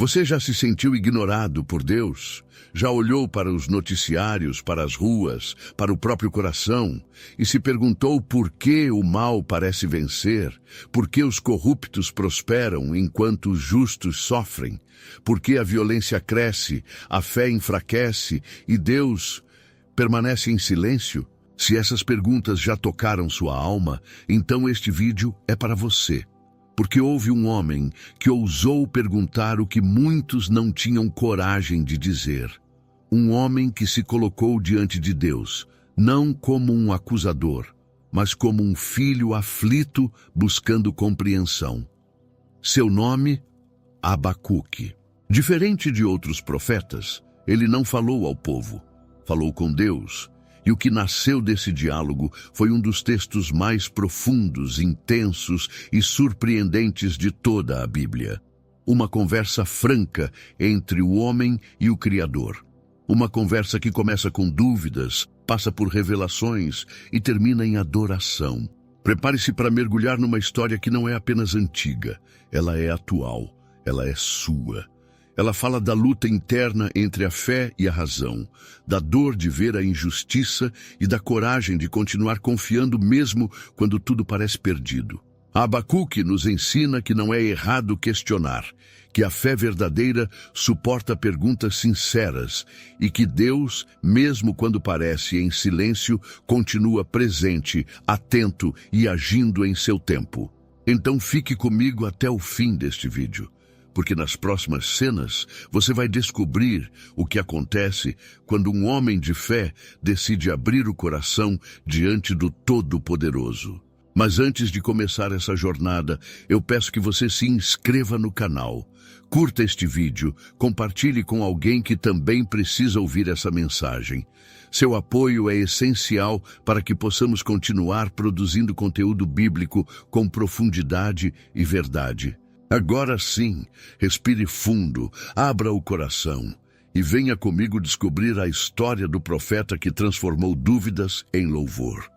Você já se sentiu ignorado por Deus? Já olhou para os noticiários, para as ruas, para o próprio coração e se perguntou por que o mal parece vencer? Por que os corruptos prosperam enquanto os justos sofrem? Por que a violência cresce, a fé enfraquece e Deus permanece em silêncio? Se essas perguntas já tocaram sua alma, então este vídeo é para você. Porque houve um homem que ousou perguntar o que muitos não tinham coragem de dizer. Um homem que se colocou diante de Deus, não como um acusador, mas como um filho aflito buscando compreensão. Seu nome, Abacuque. Diferente de outros profetas, ele não falou ao povo, falou com Deus. E o que nasceu desse diálogo foi um dos textos mais profundos, intensos e surpreendentes de toda a Bíblia. Uma conversa franca entre o homem e o Criador. Uma conversa que começa com dúvidas, passa por revelações e termina em adoração. Prepare-se para mergulhar numa história que não é apenas antiga, ela é atual, ela é sua. Ela fala da luta interna entre a fé e a razão, da dor de ver a injustiça e da coragem de continuar confiando mesmo quando tudo parece perdido. Abacuque nos ensina que não é errado questionar, que a fé verdadeira suporta perguntas sinceras e que Deus, mesmo quando parece em silêncio, continua presente, atento e agindo em seu tempo. Então fique comigo até o fim deste vídeo. Porque nas próximas cenas você vai descobrir o que acontece quando um homem de fé decide abrir o coração diante do Todo-Poderoso. Mas antes de começar essa jornada, eu peço que você se inscreva no canal, curta este vídeo, compartilhe com alguém que também precisa ouvir essa mensagem. Seu apoio é essencial para que possamos continuar produzindo conteúdo bíblico com profundidade e verdade. Agora sim, respire fundo, abra o coração e venha comigo descobrir a história do profeta que transformou dúvidas em louvor.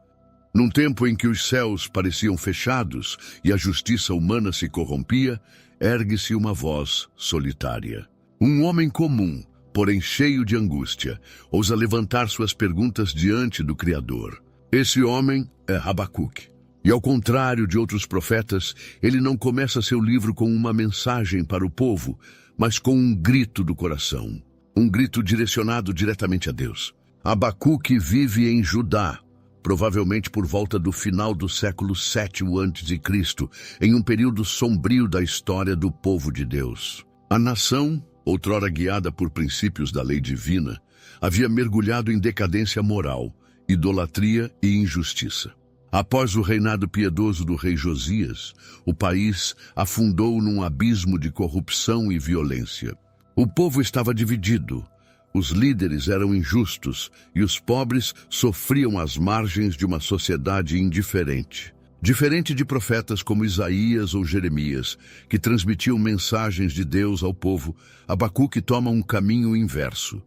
Num tempo em que os céus pareciam fechados e a justiça humana se corrompia, ergue-se uma voz solitária. Um homem comum, porém cheio de angústia, ousa levantar suas perguntas diante do Criador. Esse homem é Abacuque. E ao contrário de outros profetas, ele não começa seu livro com uma mensagem para o povo, mas com um grito do coração. Um grito direcionado diretamente a Deus. Abacuque vive em Judá, provavelmente por volta do final do século VII a.C., em um período sombrio da história do povo de Deus. A nação, outrora guiada por princípios da lei divina, havia mergulhado em decadência moral, idolatria e injustiça. Após o reinado piedoso do rei Josias, o país afundou num abismo de corrupção e violência. O povo estava dividido, os líderes eram injustos e os pobres sofriam às margens de uma sociedade indiferente. Diferente de profetas como Isaías ou Jeremias, que transmitiam mensagens de Deus ao povo, Abacuque toma um caminho inverso.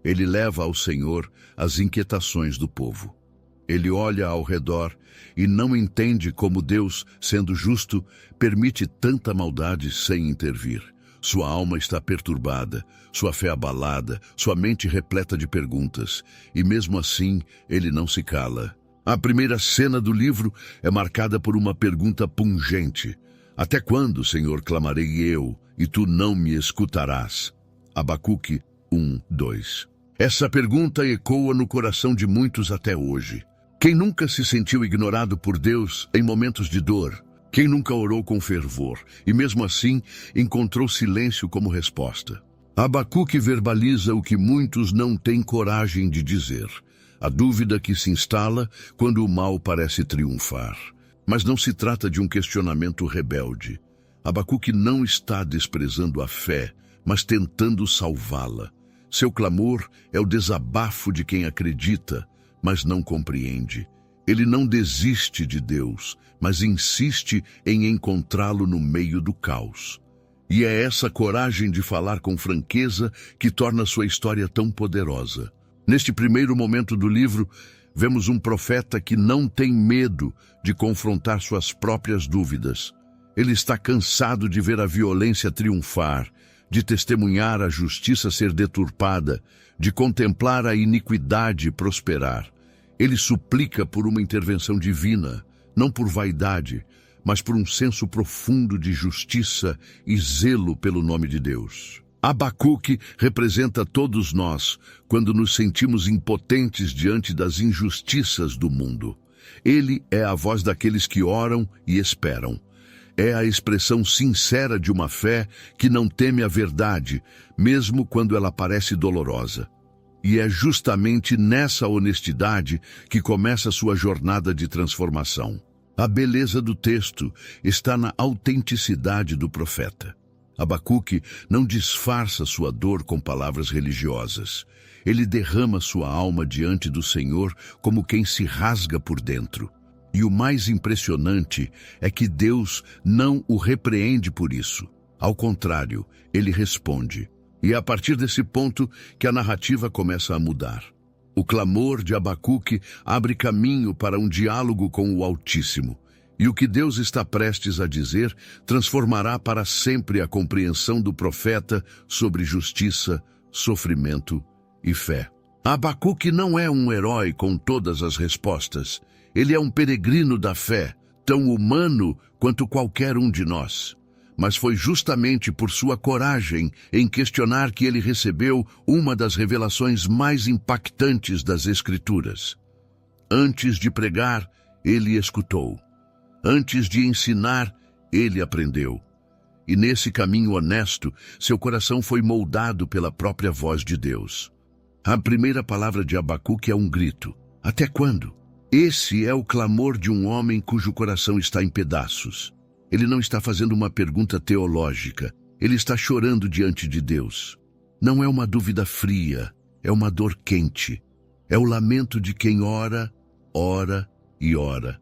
Ele leva ao Senhor as inquietações do povo. Ele olha ao redor e não entende como Deus, sendo justo, permite tanta maldade sem intervir. Sua alma está perturbada, sua fé abalada, sua mente repleta de perguntas. E mesmo assim, ele não se cala. A primeira cena do livro é marcada por uma pergunta pungente. Até quando, Senhor, clamarei eu, e tu não me escutarás? Abacuque 1:2. Essa pergunta ecoa no coração de muitos até hoje. Quem nunca se sentiu ignorado por Deus em momentos de dor? Quem nunca orou com fervor e, mesmo assim, encontrou silêncio como resposta? Abacuque verbaliza o que muitos não têm coragem de dizer. A dúvida que se instala quando o mal parece triunfar. Mas não se trata de um questionamento rebelde. Abacuque não está desprezando a fé, mas tentando salvá-la. Seu clamor é o desabafo de quem acredita, mas não compreende. Ele não desiste de Deus, mas insiste em encontrá-lo no meio do caos. E é essa coragem de falar com franqueza que torna sua história tão poderosa. Neste primeiro momento do livro, vemos um profeta que não tem medo de confrontar suas próprias dúvidas. Ele está cansado de ver a violência triunfar, de testemunhar a justiça ser deturpada, de contemplar a iniquidade prosperar. Ele suplica por uma intervenção divina, não por vaidade, mas por um senso profundo de justiça e zelo pelo nome de Deus. Abacuque representa todos nós quando nos sentimos impotentes diante das injustiças do mundo. Ele é a voz daqueles que oram e esperam. É a expressão sincera de uma fé que não teme a verdade, mesmo quando ela parece dolorosa. E é justamente nessa honestidade que começa sua jornada de transformação. A beleza do texto está na autenticidade do profeta. Abacuque não disfarça sua dor com palavras religiosas. Ele derrama sua alma diante do Senhor como quem se rasga por dentro. E o mais impressionante é que Deus não o repreende por isso. Ao contrário, ele responde. E é a partir desse ponto que a narrativa começa a mudar. O clamor de Abacuque abre caminho para um diálogo com o Altíssimo. E o que Deus está prestes a dizer transformará para sempre a compreensão do profeta sobre justiça, sofrimento e fé. Abacuque não é um herói com todas as respostas. Ele é um peregrino da fé, tão humano quanto qualquer um de nós. Mas foi justamente por sua coragem em questionar que ele recebeu uma das revelações mais impactantes das Escrituras. Antes de pregar, ele escutou. Antes de ensinar, ele aprendeu. E nesse caminho honesto, seu coração foi moldado pela própria voz de Deus. A primeira palavra de Abacuque é um grito. Até quando? Esse é o clamor de um homem cujo coração está em pedaços. Ele não está fazendo uma pergunta teológica. Ele está chorando diante de Deus. Não é uma dúvida fria, é uma dor quente. É o lamento de quem ora, ora e ora,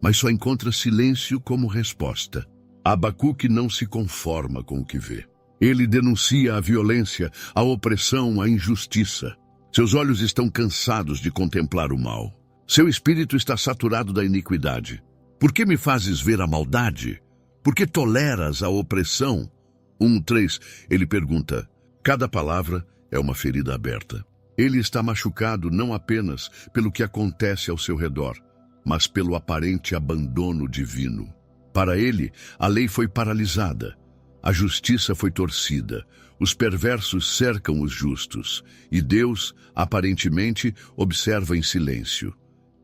mas só encontra silêncio como resposta. Abacuque não se conforma com o que vê. Ele denuncia a violência, a opressão, a injustiça. Seus olhos estão cansados de contemplar o mal. Seu espírito está saturado da iniquidade. Por que me fazes ver a maldade? Por que toleras a opressão? 1:3, ele pergunta. Cada palavra é uma ferida aberta. Ele está machucado não apenas pelo que acontece ao seu redor, mas pelo aparente abandono divino. Para ele, a lei foi paralisada, a justiça foi torcida, os perversos cercam os justos, e Deus, aparentemente, observa em silêncio.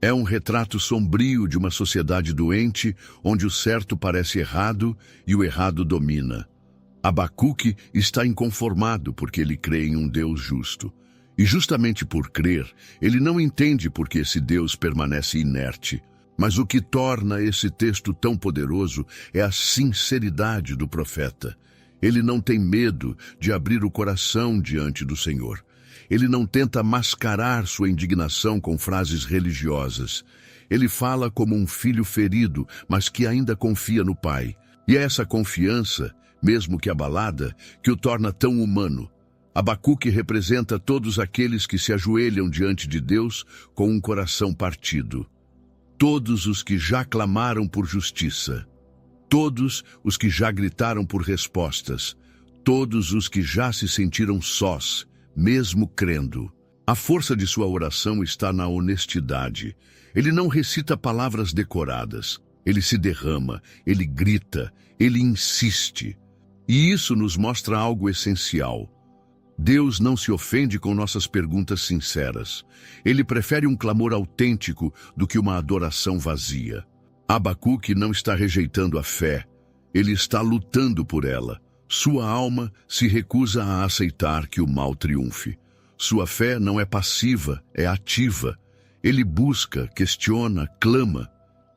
É um retrato sombrio de uma sociedade doente, onde o certo parece errado e o errado domina. Abacuque está inconformado porque ele crê em um Deus justo. E justamente por crer, ele não entende por que esse Deus permanece inerte. Mas o que torna esse texto tão poderoso é a sinceridade do profeta. Ele não tem medo de abrir o coração diante do Senhor. Ele não tenta mascarar sua indignação com frases religiosas. Ele fala como um filho ferido, mas que ainda confia no Pai. E é essa confiança, mesmo que abalada, que o torna tão humano. Abacuque representa todos aqueles que se ajoelham diante de Deus com um coração partido. Todos os que já clamaram por justiça. Todos os que já gritaram por respostas. Todos os que já se sentiram sós, mesmo crendo. A força de sua oração está na honestidade. Ele não recita palavras decoradas. Ele se derrama, ele grita, ele insiste. E isso nos mostra algo essencial. Deus não se ofende com nossas perguntas sinceras. Ele prefere um clamor autêntico do que uma adoração vazia. Abacuque não está rejeitando a fé. Ele está lutando por ela. Sua alma se recusa a aceitar que o mal triunfe. Sua fé não é passiva, é ativa. Ele busca, questiona, clama.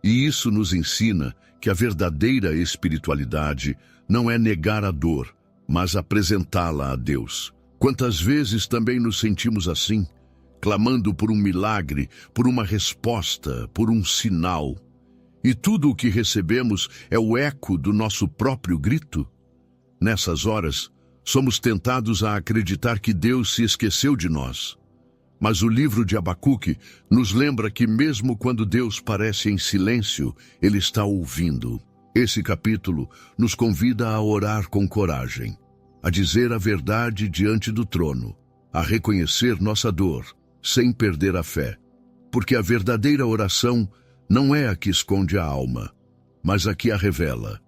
E isso nos ensina que a verdadeira espiritualidade não é negar a dor, mas apresentá-la a Deus. Quantas vezes também nos sentimos assim, clamando por um milagre, por uma resposta, por um sinal. E tudo o que recebemos é o eco do nosso próprio grito? Nessas horas, somos tentados a acreditar que Deus se esqueceu de nós. Mas o livro de Abacuque nos lembra que mesmo quando Deus parece em silêncio, Ele está ouvindo. Esse capítulo nos convida a orar com coragem. a dizer a verdade diante do trono, a reconhecer nossa dor, sem perder a fé. Porque a verdadeira oração não é a que esconde a alma, mas a que a revela.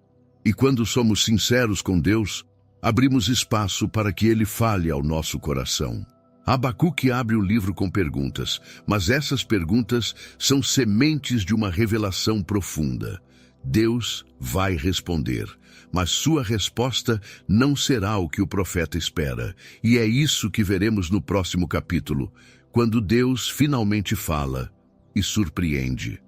E quando somos sinceros com Deus, abrimos espaço para que Ele fale ao nosso coração. Abacuque abre o livro com perguntas, mas essas perguntas são sementes de uma revelação profunda. Deus vai responder, mas sua resposta não será o que o profeta espera. E é isso que veremos no próximo capítulo, quando Deus finalmente fala e surpreende.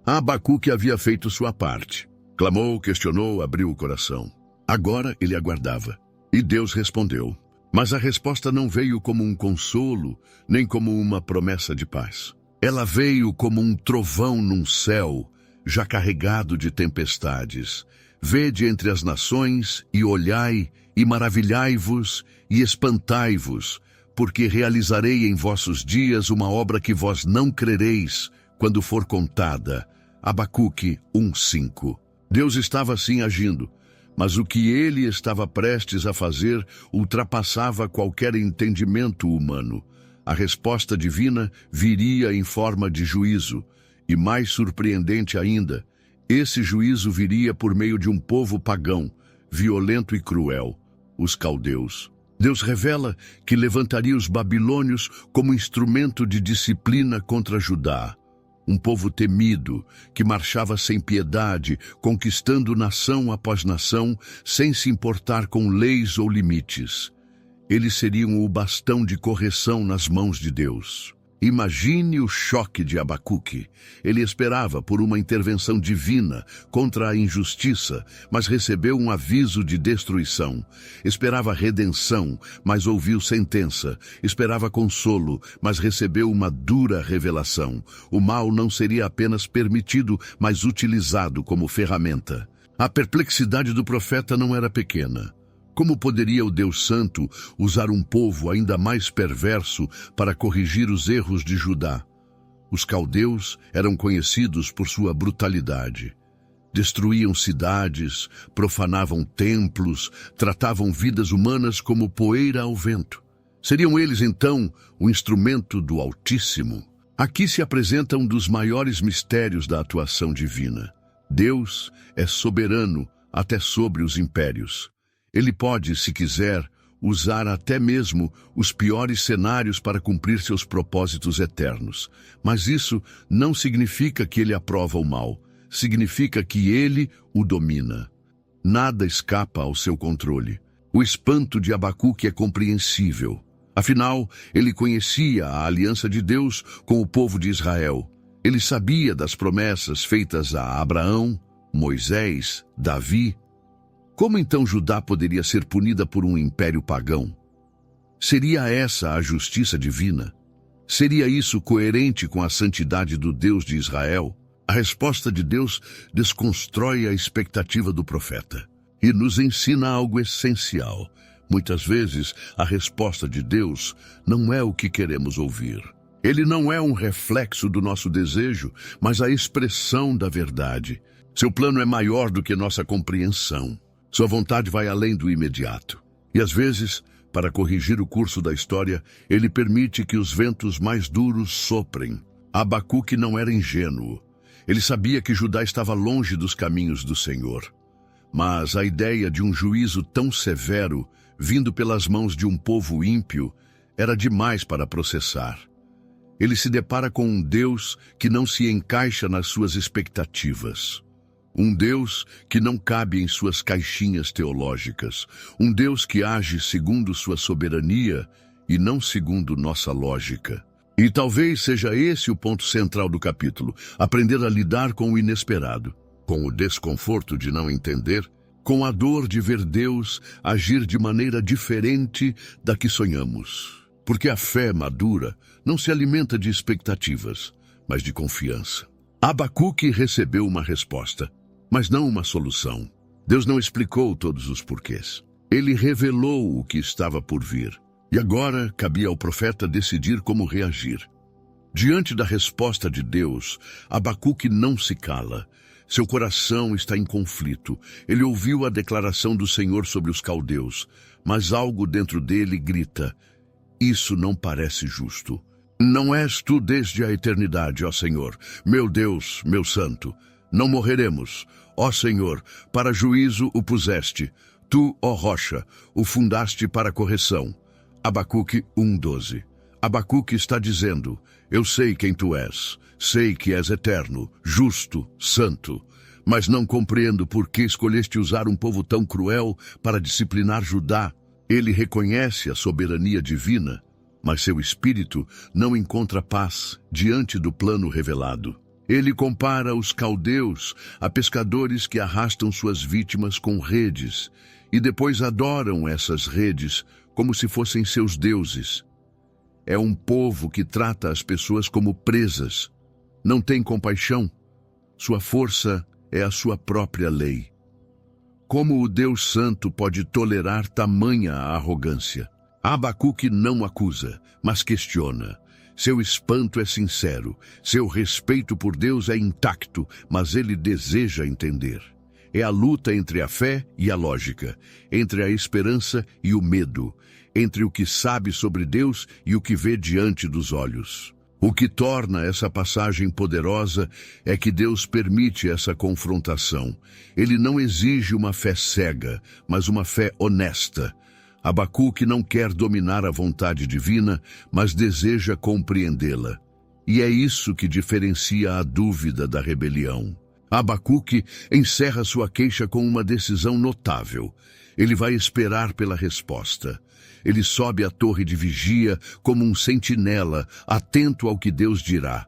Abacuque havia feito sua parte. Clamou, questionou, abriu o coração. Agora ele aguardava. E Deus respondeu. Mas a resposta não veio como um consolo, nem como uma promessa de paz. Ela veio como um trovão num céu, já carregado de tempestades. Vede entre as nações, e olhai, e maravilhai-vos, e espantai-vos, porque realizarei em vossos dias uma obra que vós não crereis, quando for contada. Abacuque 1:5. Deus estava assim agindo, mas o que ele estava prestes a fazer ultrapassava qualquer entendimento humano. A resposta divina viria em forma de juízo, e mais surpreendente ainda, esse juízo viria por meio de um povo pagão, violento e cruel, os caldeus. Deus revela que levantaria os babilônios como instrumento de disciplina contra Judá. Um povo temido, que marchava sem piedade, conquistando nação após nação, sem se importar com leis ou limites. Eles seriam o bastão de correção nas mãos de Deus. Imagine o choque de Abacuque. Ele esperava por uma intervenção divina contra a injustiça, mas recebeu um aviso de destruição. Esperava redenção, mas ouviu sentença. Esperava consolo, mas recebeu uma dura revelação. O mal não seria apenas permitido, mas utilizado como ferramenta. A perplexidade do profeta não era pequena. Como poderia o Deus Santo usar um povo ainda mais perverso para corrigir os erros de Judá? Os caldeus eram conhecidos por sua brutalidade. Destruíam cidades, profanavam templos, tratavam vidas humanas como poeira ao vento. Seriam eles, então, o instrumento do Altíssimo? Aqui se apresenta um dos maiores mistérios da atuação divina. Deus é soberano até sobre os impérios. Ele pode, se quiser, usar até mesmo os piores cenários para cumprir seus propósitos eternos. Mas isso não significa que ele aprova o mal. Significa que ele o domina. Nada escapa ao seu controle. O espanto de Abacuque é compreensível. Afinal, ele conhecia a aliança de Deus com o povo de Israel. Ele sabia das promessas feitas a Abraão, Moisés, Davi. Como então Judá poderia ser punida por um império pagão? Seria essa a justiça divina? Seria isso coerente com a santidade do Deus de Israel? A resposta de Deus desconstrói a expectativa do profeta e nos ensina algo essencial. Muitas vezes, a resposta de Deus não é o que queremos ouvir. Ele não é um reflexo do nosso desejo, mas a expressão da verdade. Seu plano é maior do que nossa compreensão. Sua vontade vai além do imediato. E às vezes, para corrigir o curso da história, ele permite que os ventos mais duros soprem. Abacuque não era ingênuo. Ele sabia que Judá estava longe dos caminhos do Senhor. Mas a ideia de um juízo tão severo, vindo pelas mãos de um povo ímpio, era demais para processar. Ele se depara com um Deus que não se encaixa nas suas expectativas. Um Deus que não cabe em suas caixinhas teológicas. Um Deus que age segundo sua soberania e não segundo nossa lógica. E talvez seja esse o ponto central do capítulo: aprender a lidar com o inesperado, com o desconforto de não entender, com a dor de ver Deus agir de maneira diferente da que sonhamos. Porque a fé madura não se alimenta de expectativas, mas de confiança. Abacuque recebeu uma resposta, mas não uma solução. Deus não explicou todos os porquês. Ele revelou o que estava por vir. E agora cabia ao profeta decidir como reagir. Diante da resposta de Deus, Abacuque não se cala. Seu coração está em conflito. Ele ouviu a declaração do Senhor sobre os caldeus, mas algo dentro dele grita: isso não parece justo. Não és tu desde a eternidade, ó Senhor, meu Deus, meu santo. Não morreremos, ó Senhor, para juízo o puseste. Tu, ó rocha, o fundaste para correção. Abacuque 1:12. Abacuque está dizendo: eu sei quem tu és, sei que és eterno, justo, santo, mas não compreendo por que escolheste usar um povo tão cruel para disciplinar Judá. Ele reconhece a soberania divina, mas seu espírito não encontra paz diante do plano revelado. Ele compara os caldeus a pescadores que arrastam suas vítimas com redes e depois adoram essas redes como se fossem seus deuses. É um povo que trata as pessoas como presas, não tem compaixão. Sua força é a sua própria lei. Como o Deus Santo pode tolerar tamanha arrogância? Abacuque não acusa, mas questiona. Seu espanto é sincero, seu respeito por Deus é intacto, mas ele deseja entender. É a luta entre a fé e a lógica, entre a esperança e o medo, entre o que sabe sobre Deus e o que vê diante dos olhos. O que torna essa passagem poderosa é que Deus permite essa confrontação. Ele não exige uma fé cega, mas uma fé honesta. Abacuque não quer dominar a vontade divina, mas deseja compreendê-la. E é isso que diferencia a dúvida da rebelião. Abacuque encerra sua queixa com uma decisão notável. Ele vai esperar pela resposta. Ele sobe a torre de vigia como um sentinela, atento ao que Deus dirá.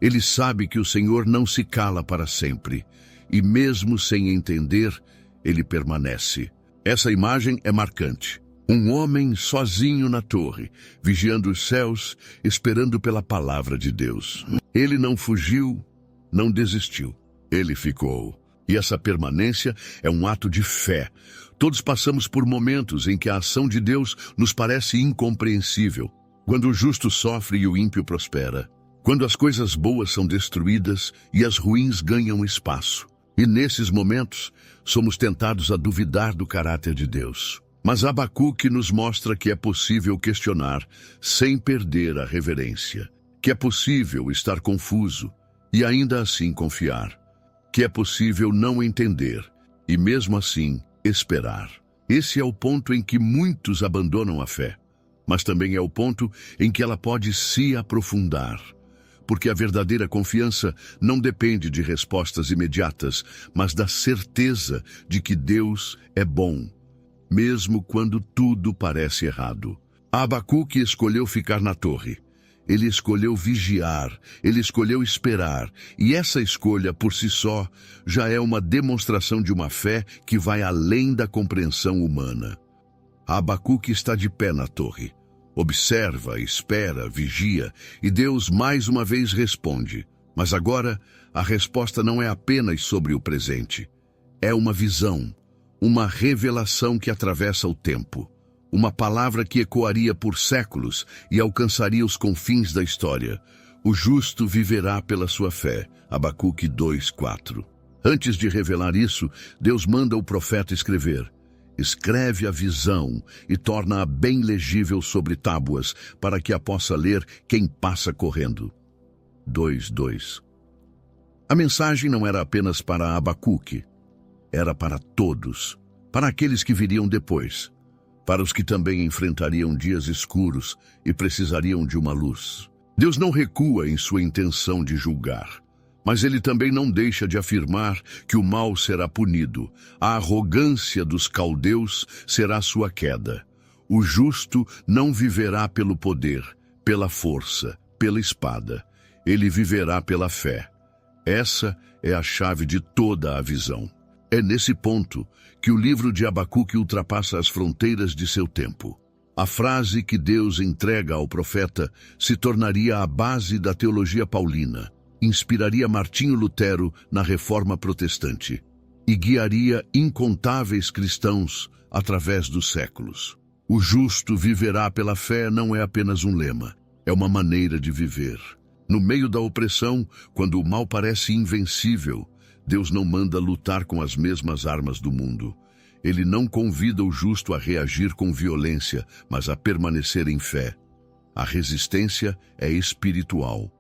Ele sabe que o Senhor não se cala para sempre, e mesmo sem entender, ele permanece. Essa imagem é marcante. Um homem sozinho na torre, vigiando os céus, esperando pela palavra de Deus. Ele não fugiu, não desistiu. Ele ficou. E essa permanência é um ato de fé. Todos passamos por momentos em que a ação de Deus nos parece incompreensível. Quando o justo sofre e o ímpio prospera. Quando as coisas boas são destruídas e as ruins ganham espaço. E nesses momentos, somos tentados a duvidar do caráter de Deus. Mas Abacuque nos mostra que é possível questionar sem perder a reverência. Que é possível estar confuso e ainda assim confiar. Que é possível não entender e mesmo assim esperar. Esse é o ponto em que muitos abandonam a fé, mas também é o ponto em que ela pode se aprofundar. Porque a verdadeira confiança não depende de respostas imediatas, mas da certeza de que Deus é bom, mesmo quando tudo parece errado. Abacuque escolheu ficar na torre. Ele escolheu vigiar, ele escolheu esperar, e essa escolha por si só já é uma demonstração de uma fé que vai além da compreensão humana. Abacuque está de pé na torre. Observa, espera, vigia, e Deus mais uma vez responde. Mas agora, a resposta não é apenas sobre o presente. É uma visão, uma revelação que atravessa o tempo. Uma palavra que ecoaria por séculos e alcançaria os confins da história. O justo viverá pela sua fé. Abacuque 2:4. Antes de revelar isso, Deus manda o profeta escrever. Escreve a visão e torna-a bem legível sobre tábuas, para que a possa ler quem passa correndo. 2:2. A mensagem não era apenas para Abacuque, era para todos, para aqueles que viriam depois, para os que também enfrentariam dias escuros e precisariam de uma luz. Deus não recua em sua intenção de julgar, mas ele também não deixa de afirmar que o mal será punido. A arrogância dos caldeus será sua queda. O justo não viverá pelo poder, pela força, pela espada. Ele viverá pela fé. Essa é a chave de toda a visão. É nesse ponto que o livro de Abacuque ultrapassa as fronteiras de seu tempo. A frase que Deus entrega ao profeta se tornaria a base da teologia paulina, inspiraria Martinho Lutero na Reforma Protestante e guiaria incontáveis cristãos através dos séculos. O justo viverá pela fé não é apenas um lema, é uma maneira de viver. No meio da opressão, quando o mal parece invencível, Deus não manda lutar com as mesmas armas do mundo. Ele não convida o justo a reagir com violência, mas a permanecer em fé. A resistência é espiritual.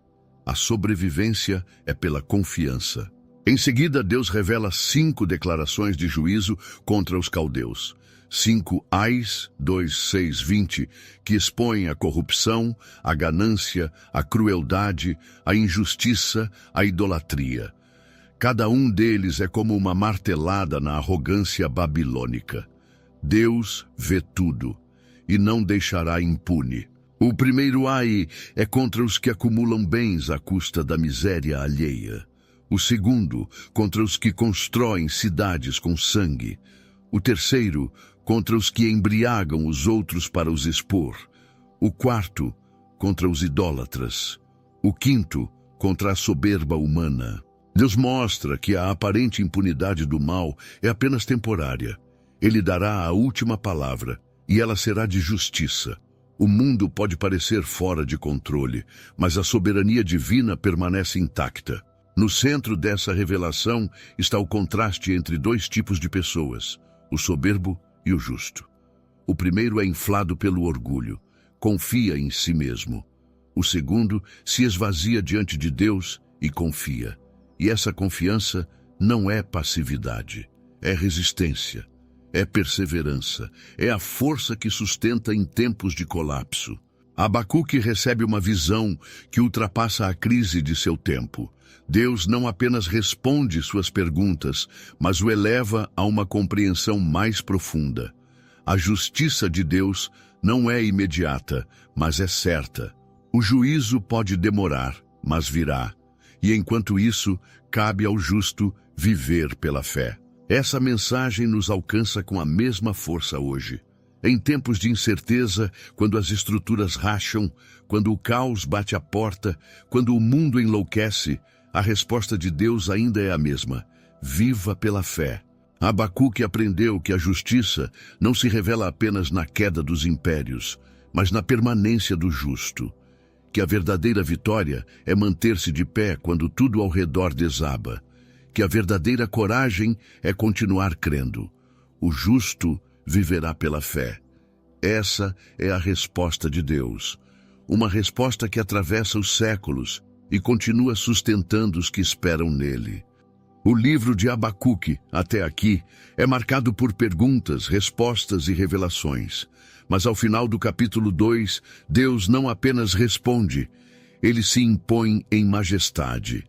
A sobrevivência é pela confiança. Em seguida, Deus revela 5 declarações de juízo contra os caldeus. 5 ais, 2, 6, 20, que expõem a corrupção, a ganância, a crueldade, a injustiça, a idolatria. Cada um deles é como uma martelada na arrogância babilônica. Deus vê tudo e não deixará impune. O primeiro ai é contra os que acumulam bens à custa da miséria alheia. O segundo, contra os que constroem cidades com sangue. O terceiro, contra os que embriagam os outros para os expor. O quarto, contra os idólatras. O quinto, contra a soberba humana. Deus mostra que a aparente impunidade do mal é apenas temporária. Ele dará a última palavra, e ela será de justiça. O mundo pode parecer fora de controle, mas a soberania divina permanece intacta. No centro dessa revelação está o contraste entre 2 tipos de pessoas, o soberbo e o justo. O primeiro é inflado pelo orgulho, confia em si mesmo. O segundo se esvazia diante de Deus e confia. E essa confiança não é passividade, é resistência, é perseverança, é a força que sustenta em tempos de colapso. Abacuque recebe uma visão que ultrapassa a crise de seu tempo. Deus não apenas responde suas perguntas, mas o eleva a uma compreensão mais profunda. A justiça de Deus não é imediata, mas é certa. O juízo pode demorar, mas virá. E enquanto isso, cabe ao justo viver pela fé. Essa mensagem nos alcança com a mesma força hoje. Em tempos de incerteza, quando as estruturas racham, quando o caos bate à porta, quando o mundo enlouquece, a resposta de Deus ainda é a mesma: viva pela fé. Abacuque aprendeu que a justiça não se revela apenas na queda dos impérios, mas na permanência do justo. Que a verdadeira vitória é manter-se de pé quando tudo ao redor desaba. Que a verdadeira coragem é continuar crendo. O justo viverá pela fé. Essa é a resposta de Deus. Uma resposta que atravessa os séculos e continua sustentando os que esperam nele. O livro de Abacuque, até aqui, é marcado por perguntas, respostas e revelações. Mas ao final do capítulo 2, Deus não apenas responde, ele se impõe em majestade.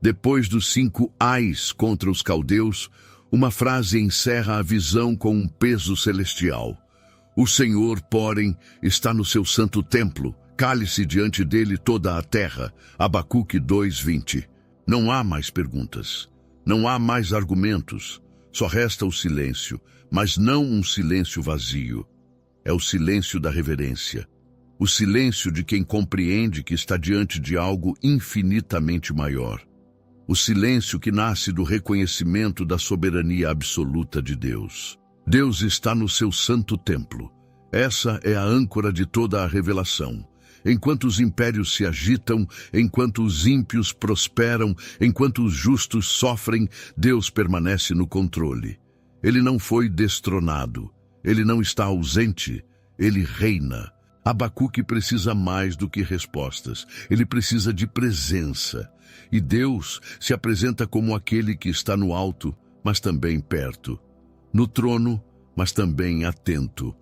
Depois dos 5 ais contra os caldeus, uma frase encerra a visão com um peso celestial. O Senhor, porém, está no seu santo templo, cale-se diante dele toda a terra. Abacuque 2:20. Não há mais perguntas, não há mais argumentos, só resta o silêncio, mas não um silêncio vazio. É o silêncio da reverência, o silêncio de quem compreende que está diante de algo infinitamente maior. O silêncio que nasce do reconhecimento da soberania absoluta de Deus. Deus está no seu santo templo. Essa é a âncora de toda a revelação. Enquanto os impérios se agitam, enquanto os ímpios prosperam, enquanto os justos sofrem, Deus permanece no controle. Ele não foi destronado. Ele não está ausente, ele reina. Abacuque precisa mais do que respostas, ele precisa de presença. E Deus se apresenta como aquele que está no alto, mas também perto. No trono, mas também atento.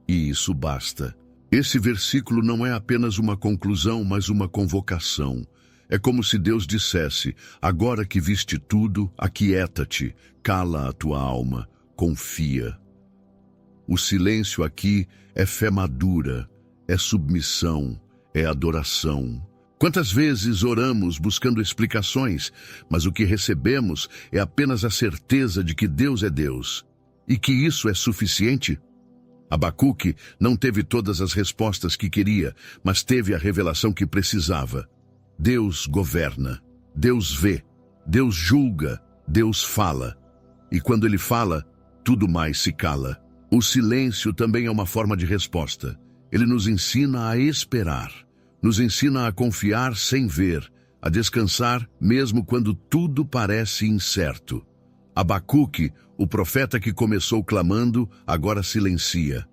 E isso basta. Esse versículo não é apenas uma conclusão, mas uma convocação. É como se Deus dissesse: agora que viste tudo, aquieta-te, cala a tua alma, confia. O silêncio aqui é fé madura, é submissão, é adoração. Quantas vezes oramos buscando explicações, mas o que recebemos é apenas a certeza de que Deus é Deus. E que isso é suficiente? Abacuque não teve todas as respostas que queria, mas teve a revelação que precisava. Deus governa, Deus vê, Deus julga, Deus fala. E quando Ele fala, tudo mais se cala. O silêncio também é uma forma de resposta. Ele nos ensina a esperar, nos ensina a confiar sem ver, a descansar mesmo quando tudo parece incerto. Abacuque, o profeta que começou clamando, agora silencia.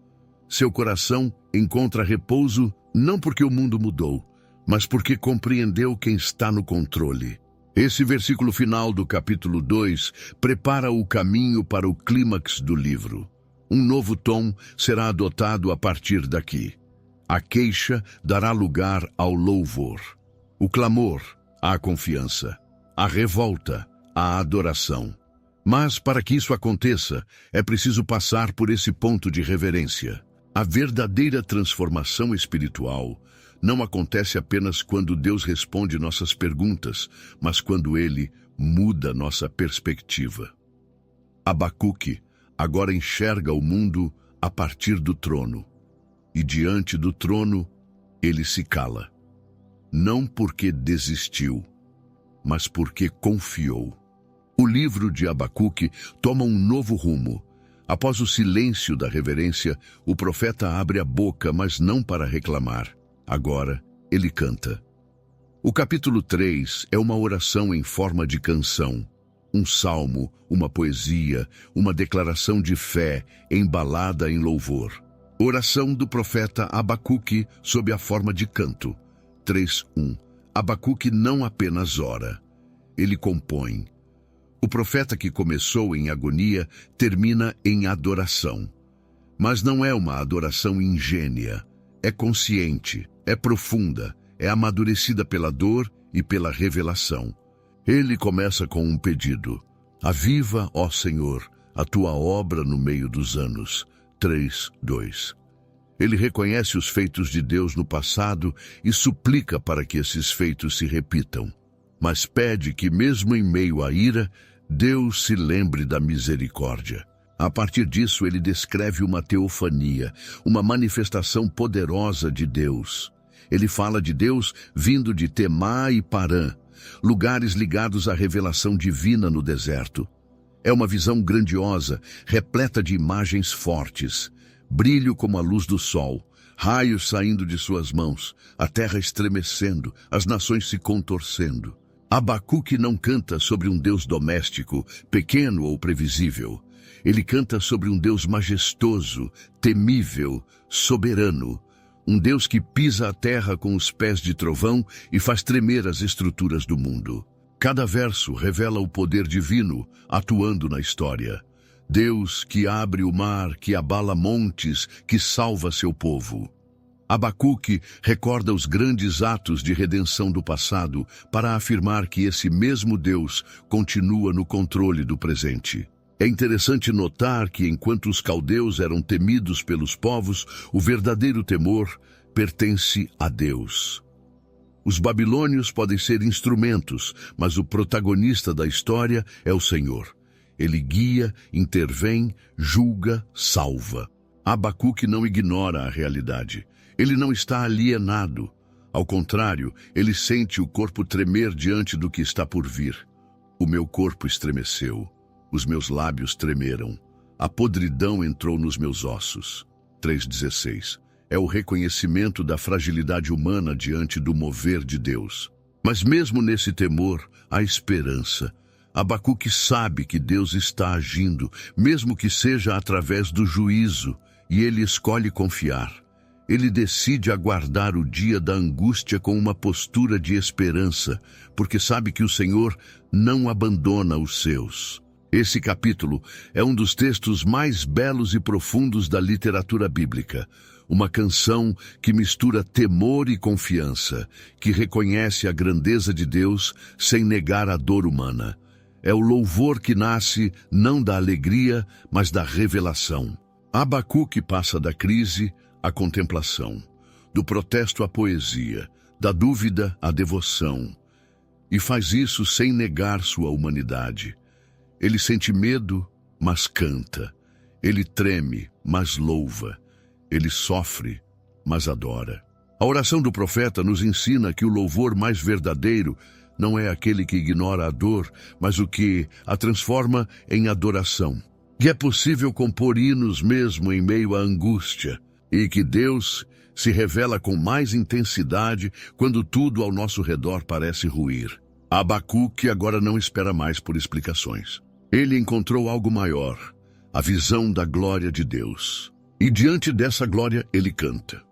Seu coração encontra repouso não porque o mundo mudou, mas porque compreendeu quem está no controle. Esse versículo final do capítulo 2 prepara o caminho para o clímax do livro. Um novo tom será adotado a partir daqui. A queixa dará lugar ao louvor. O clamor, à confiança. A revolta, à adoração. Mas, para que isso aconteça, é preciso passar por esse ponto de reverência. A verdadeira transformação espiritual não acontece apenas quando Deus responde nossas perguntas, mas quando Ele muda nossa perspectiva. Abacuque agora enxerga o mundo a partir do trono. E diante do trono, ele se cala. Não porque desistiu, mas porque confiou. O livro de Abacuque toma um novo rumo. Após o silêncio da reverência, o profeta abre a boca, mas não para reclamar. Agora, ele canta. O capítulo 3 é uma oração em forma de canção. Um salmo, uma poesia, uma declaração de fé embalada em louvor. Oração do profeta Abacuque sob a forma de canto. 3:1. Abacuque não apenas ora, ele compõe. O profeta que começou em agonia termina em adoração. Mas não é uma adoração ingênua, é consciente, é profunda, é amadurecida pela dor e pela revelação. Ele começa com um pedido. Aviva, ó Senhor, a tua obra no meio dos anos. 3:2. Ele reconhece os feitos de Deus no passado e suplica para que esses feitos se repitam. Mas pede que, mesmo em meio à ira, Deus se lembre da misericórdia. A partir disso, ele descreve uma teofania, uma manifestação poderosa de Deus. Ele fala de Deus vindo de Temá e Parã, lugares ligados à revelação divina no deserto. É uma visão grandiosa, repleta de imagens fortes. Brilho como a luz do sol, raios saindo de suas mãos, a terra estremecendo, as nações se contorcendo. Abacuque não canta sobre um Deus doméstico, pequeno ou previsível. Ele canta sobre um Deus majestoso, temível, soberano. Um Deus que pisa a terra com os pés de trovão e faz tremer as estruturas do mundo. Cada verso revela o poder divino atuando na história. Deus que abre o mar, que abala montes, que salva seu povo. Abacuque recorda os grandes atos de redenção do passado para afirmar que esse mesmo Deus continua no controle do presente. É interessante notar que, enquanto os caldeus eram temidos pelos povos, o verdadeiro temor pertence a Deus. Os babilônios podem ser instrumentos, mas o protagonista da história é o Senhor. Ele guia, intervém, julga, salva. Abacuque não ignora a realidade. Ele não está alienado. Ao contrário, ele sente o corpo tremer diante do que está por vir. O meu corpo estremeceu. Os meus lábios tremeram. A podridão entrou nos meus ossos. 3:16. É o reconhecimento da fragilidade humana diante do mover de Deus. Mas mesmo nesse temor, há esperança. Abacuque sabe que Deus está agindo, mesmo que seja através do juízo, e ele escolhe confiar. Ele decide aguardar o dia da angústia com uma postura de esperança, porque sabe que o Senhor não abandona os seus. Esse capítulo é um dos textos mais belos e profundos da literatura bíblica. Uma canção que mistura temor e confiança, que reconhece a grandeza de Deus sem negar a dor humana. É o louvor que nasce não da alegria, mas da revelação. Abacuque passa da crise à contemplação, do protesto à poesia, da dúvida à devoção. E faz isso sem negar sua humanidade. Ele sente medo, mas canta. Ele treme, mas louva. Ele sofre, mas adora. A oração do profeta nos ensina que o louvor mais verdadeiro não é aquele que ignora a dor, mas o que a transforma em adoração. Que é possível compor hinos mesmo em meio à angústia, e que Deus se revela com mais intensidade quando tudo ao nosso redor parece ruir. Abacuque agora não espera mais por explicações. Ele encontrou algo maior, a visão da glória de Deus. E diante dessa glória ele canta.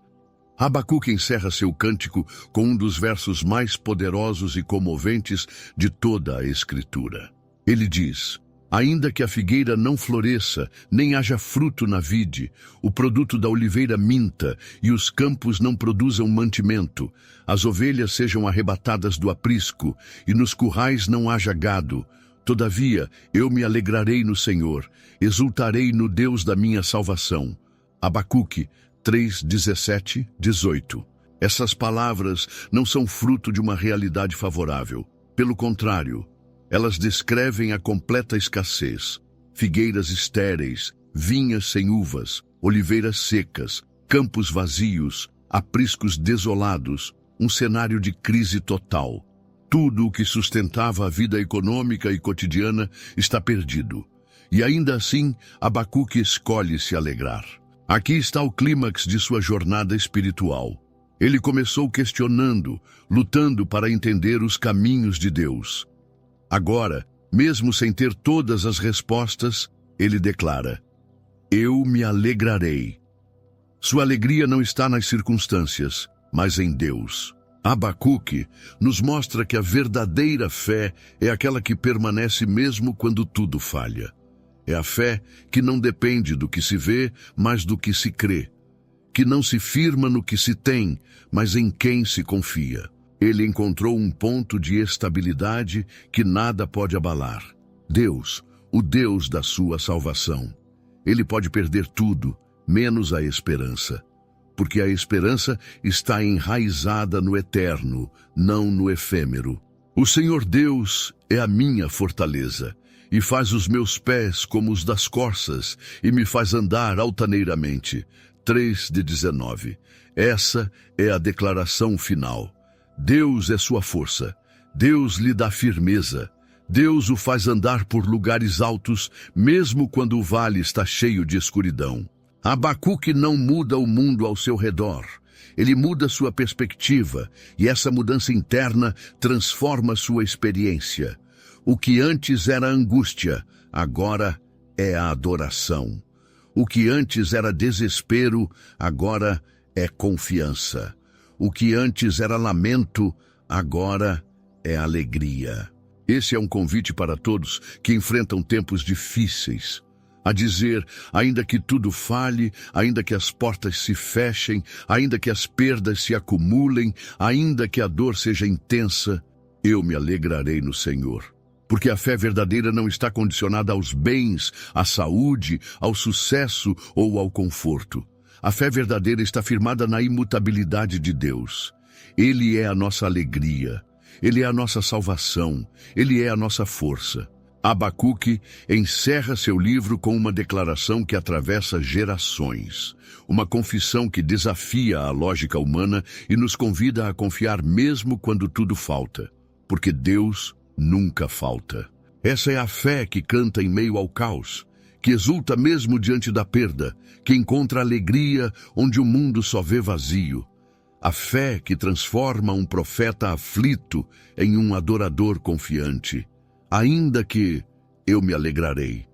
Abacuque encerra seu cântico com um dos versos mais poderosos e comoventes de toda a Escritura. Ele diz: ainda que a figueira não floresça, nem haja fruto na vide, o produto da oliveira minta, e os campos não produzam mantimento, as ovelhas sejam arrebatadas do aprisco, e nos currais não haja gado, todavia eu me alegrarei no Senhor, exultarei no Deus da minha salvação. Abacuque 3, 17, 18. Essas palavras não são fruto de uma realidade favorável. Pelo contrário, elas descrevem a completa escassez. Figueiras estéreis, vinhas sem uvas, oliveiras secas, campos vazios, apriscos desolados, um cenário de crise total. Tudo o que sustentava a vida econômica e cotidiana está perdido. E ainda assim, Abacuque escolhe se alegrar. Aqui está o clímax de sua jornada espiritual. Ele começou questionando, lutando para entender os caminhos de Deus. Agora, mesmo sem ter todas as respostas, ele declara: eu me alegrarei. Sua alegria não está nas circunstâncias, mas em Deus. Abacuque nos mostra que a verdadeira fé é aquela que permanece mesmo quando tudo falha. É a fé que não depende do que se vê, mas do que se crê. Que não se firma no que se tem, mas em quem se confia. Ele encontrou um ponto de estabilidade que nada pode abalar. Deus, o Deus da sua salvação. Ele pode perder tudo, menos a esperança. Porque a esperança está enraizada no eterno, não no efêmero. O Senhor Deus é a minha fortaleza, e faz os meus pés como os das corças, e me faz andar altaneiramente. 3:19. Essa é a declaração final. Deus é sua força. Deus lhe dá firmeza. Deus o faz andar por lugares altos, mesmo quando o vale está cheio de escuridão. Abacuque não muda o mundo ao seu redor. Ele muda sua perspectiva, e essa mudança interna transforma sua experiência. O que antes era angústia, agora é a adoração. O que antes era desespero, agora é confiança. O que antes era lamento, agora é alegria. Esse é um convite para todos que enfrentam tempos difíceis. A dizer, ainda que tudo falhe, ainda que as portas se fechem, ainda que as perdas se acumulem, ainda que a dor seja intensa, eu me alegrarei no Senhor. Porque a fé verdadeira não está condicionada aos bens, à saúde, ao sucesso ou ao conforto. A fé verdadeira está firmada na imutabilidade de Deus. Ele é a nossa alegria. Ele é a nossa salvação. Ele é a nossa força. Abacuque encerra seu livro com uma declaração que atravessa gerações. Uma confissão que desafia a lógica humana e nos convida a confiar mesmo quando tudo falta. Porque Deus nunca falta. Essa é a fé que canta em meio ao caos, que exulta mesmo diante da perda, que encontra alegria onde o mundo só vê vazio. A fé que transforma um profeta aflito em um adorador confiante. Ainda que eu me alegrarei.